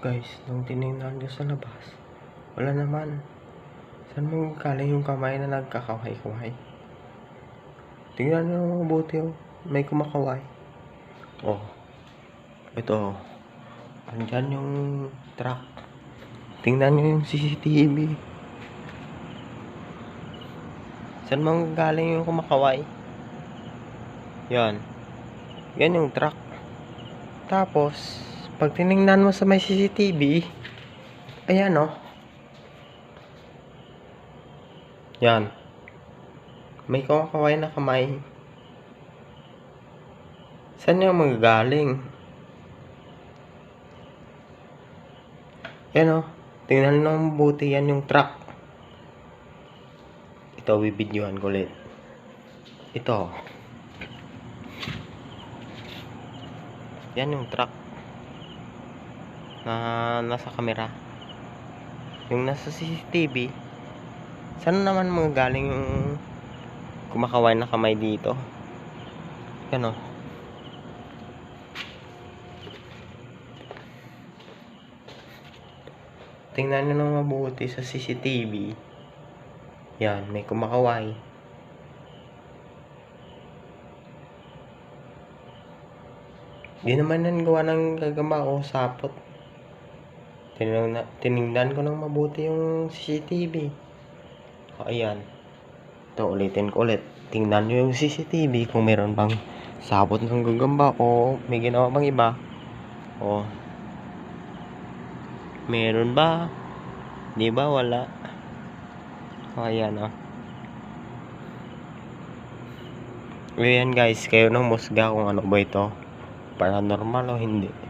Guys, nung tinignan ko sa labas, wala naman. Saan mo galing yung kamay na nagkakaway-kaway? Tingnan nyo mabuti, oh. May kumakaway. Oh, ito. Andyan yung truck. Tingnan nyo yung CCTV. Saan mo galing yung kumakaway? Yan. Yan yung truck. Tapos, pag tinignan mo sa may CCTV, ayan, oh. Yan. May kumakaway na kamay. Saan yung magagaling? Yan, oh. Tingnan nyo mabuti, yan yung truck. Ito, bibidyohan ko ulit. Ito. Yan yung truck na nasa camera. Yung nasa CCTV, saan naman magagaling yung kumakaway na kamay dito? Yan, oh. Tingnan nyo nang mabuti sa CCTV. Yan, may kumakaway. Di naman yan gawa ng gagamba o sapot. Tinignan ko nang mabuti yung CCTV. O, ayan. Ito, ulitin ko ulit. Tingnan nyo yung CCTV kung meron bang sapot ng gagamba o may ginawa bang iba. O, meron ba? Di ba? Wala. O, ayan, o. Ayan guys, kayo nang musga kung ano ba ito. Paranormal o hindi.